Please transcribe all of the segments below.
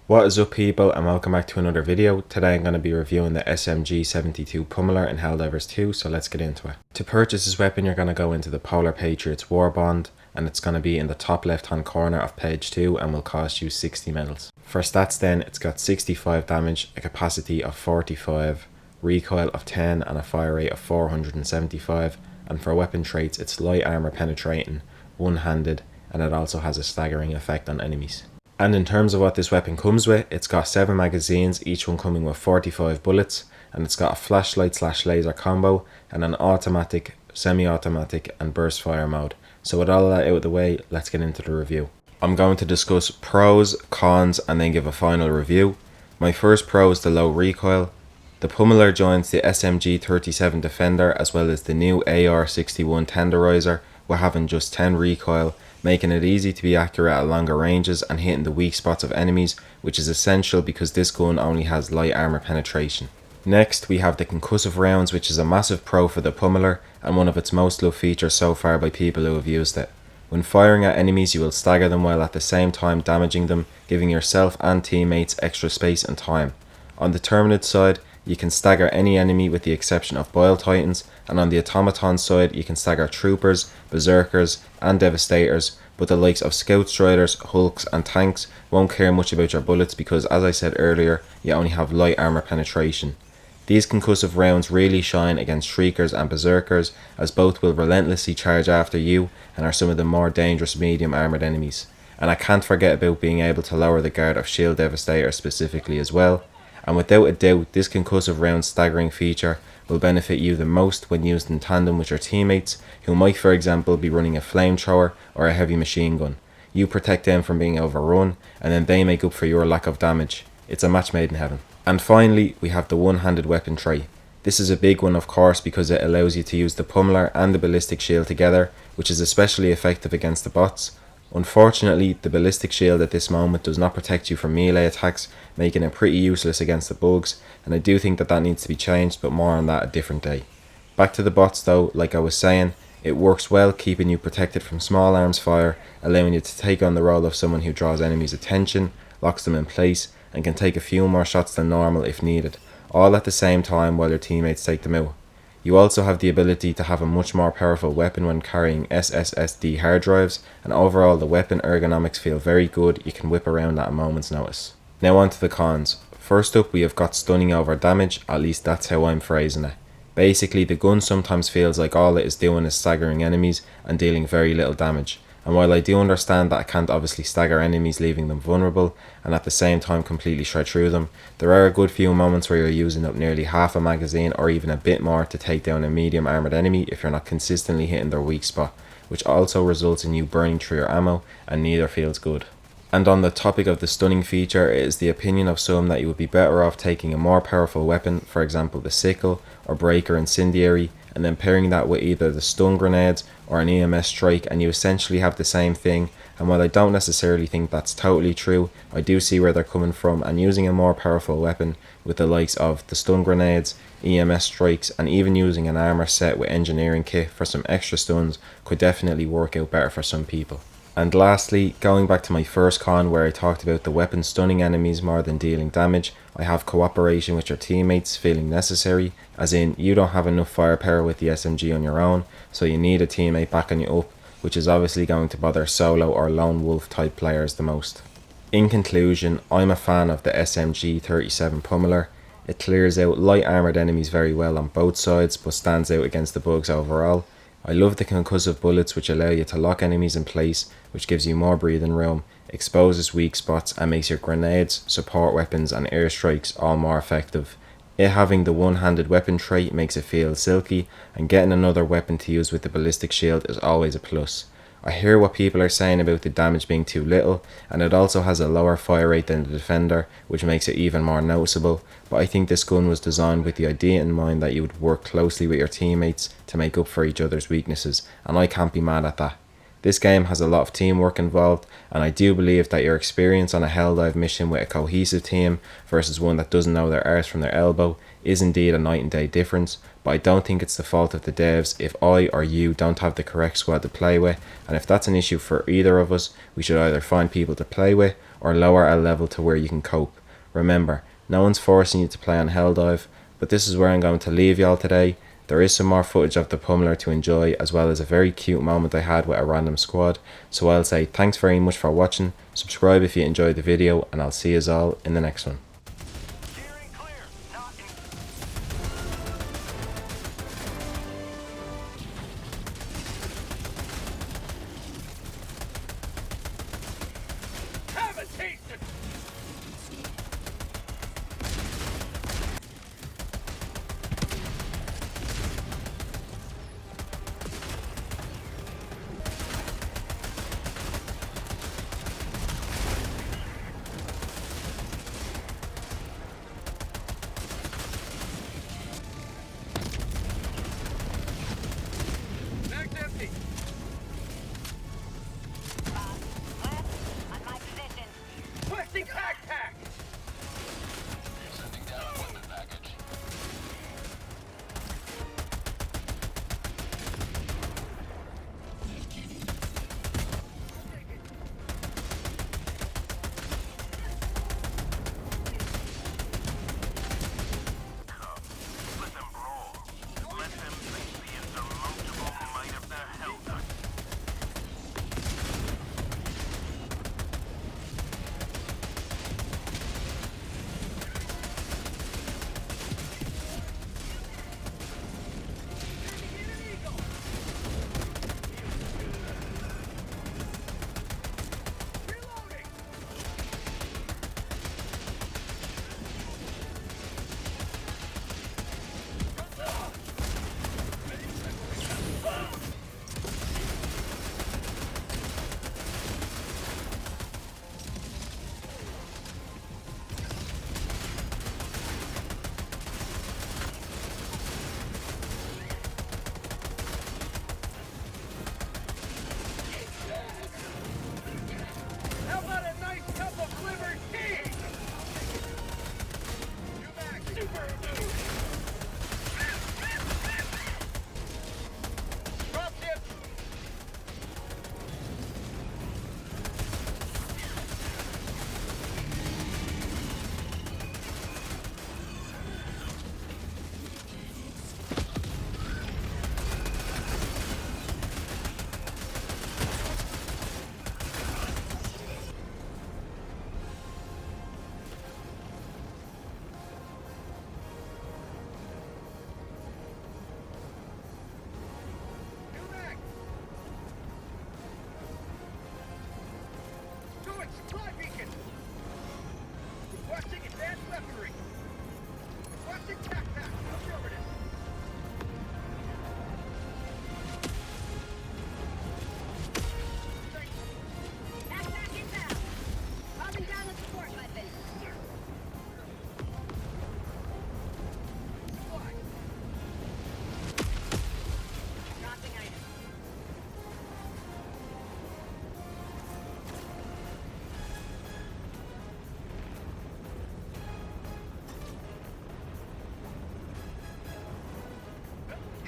What is up people, and welcome back to another video. Today I'm going to be reviewing the SMG-72 Pummeller in Helldivers 2, so let's get into it. To purchase this weapon you're going to go into the Polar Patriots Warbond, and it's going to be in the top left hand corner of page 2 and will cost you 60 medals. For stats then, it's got 65 damage, a capacity of 45, recoil of 10 and a fire rate of 475, and for weapon traits it's light armor penetrating, one-handed, and it also has a staggering effect on enemies. And in terms of what this weapon comes with, it's got 7 magazines, each one coming with 45 bullets, and it's got a flashlight / laser combo and an automatic, semi-automatic and burst fire mode. So with all that out of the way, let's get into the review. I'm going to discuss pros, cons and then give a final review. My first pro is the low recoil. The Pummeller joins the SMG-37 Defender as well as the new AR-61 Tenderizer with having just 10 recoil, making it easy to be accurate at longer ranges and hitting the weak spots of enemies, which is essential because this gun only has light armor penetration. Next we have the concussive rounds, which is a massive pro for the Pummeller and one of its most loved features so far by people who have used it. When firing at enemies you will stagger them while at the same time damaging them, giving yourself and teammates extra space and time. On the Terminid side, you can stagger any enemy with the exception of Bile Titans, and on the Automaton side you can stagger Troopers, Berserkers and Devastators, but the likes of Scout Striders, Hulks and Tanks won't care much about your bullets because, as I said earlier, you only have light armor penetration. These concussive rounds really shine against Shriekers and Berserkers, as both will relentlessly charge after you and are some of the more dangerous medium armoured enemies. And I can't forget about being able to lower the guard of Shield Devastators specifically as well. And without a doubt, this concussive round staggering feature will benefit you the most when used in tandem with your teammates, who might for example be running a flamethrower or a heavy machine gun. You protect them from being overrun, and then they make up for your lack of damage. It's a match made in heaven. And finally, we have the one-handed weapon trait. This is a big one of course because it allows you to use the Pummeller and the ballistic shield together, which is especially effective against the bots. Unfortunately, the ballistic shield at this moment does not protect you from melee attacks, making it pretty useless against the bugs, and I do think that needs to be changed, but more on that a different day. Back to the bots though, like I was saying, it works well keeping you protected from small arms fire, allowing you to take on the role of someone who draws enemies' attention, locks them in place, and can take a few more shots than normal if needed, all at the same time while your teammates take them out. You also have the ability to have a much more powerful weapon when carrying SSD hard drives, and overall the weapon ergonomics feel very good. You can whip around at a moment's notice. Now on to the cons. First up, we have got stunning over damage, at least that's how I'm phrasing it. Basically, the gun sometimes feels like all it is doing is staggering enemies and dealing very little damage. And while I do understand that I can't obviously stagger enemies leaving them vulnerable and at the same time completely shred through them, there are a good few moments where you're using up nearly half a magazine or even a bit more to take down a medium armoured enemy if you're not consistently hitting their weak spot, which also results in you burning through your ammo, and neither feels good. And on the topic of the stunning feature, it is the opinion of some that you would be better off taking a more powerful weapon, for example the sickle or breaker incendiary, and then pairing that with either the stun grenades or an EMS strike, and you essentially have the same thing. And while I don't necessarily think that's totally true, I do see where they're coming from, and using a more powerful weapon with the likes of the stun grenades, EMS strikes, and even using an armor set with engineering kit for some extra stuns could definitely work out better for some people. And lastly, going back to my first con where I talked about the weapon stunning enemies more than dealing damage, I have cooperation with your teammates feeling necessary, as in you don't have enough firepower with the SMG on your own, so you need a teammate backing you up, which is obviously going to bother solo or lone wolf type players the most. In conclusion, I'm a fan of the SMG-37 Pummeller. It clears out light armoured enemies very well on both sides, but stands out against the bugs overall. I love the concussive bullets, which allow you to lock enemies in place, which gives you more breathing room, exposes weak spots, and makes your grenades, support weapons and airstrikes all more effective. It having the one-handed weapon trait makes it feel silky, and getting another weapon to use with the ballistic shield is always a plus. I hear what people are saying about the damage being too little, and it also has a lower fire rate than the Defender, which makes it even more noticeable, but I think this gun was designed with the idea in mind that you would work closely with your teammates to make up for each other's weaknesses, and I can't be mad at that. This game has a lot of teamwork involved, and I do believe that your experience on a Helldive mission with a cohesive team versus one that doesn't know their arse from their elbow is indeed a night and day difference, but I don't think it's the fault of the devs if I or you don't have the correct squad to play with, and if that's an issue for either of us, we should either find people to play with or lower a level to where you can cope. Remember, no one's forcing you to play on Helldive, but this is where I'm going to leave y'all today. There is some more footage of the Pummeller to enjoy, as well as a very cute moment I had with a random squad. So I'll say thanks very much for watching, subscribe if you enjoyed the video, and I'll see you all in the next one.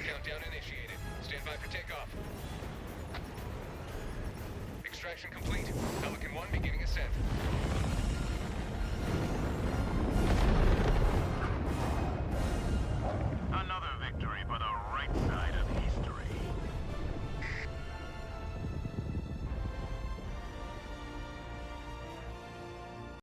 Countdown initiated. Stand by for takeoff. Extraction complete. Pelican 1 beginning ascent.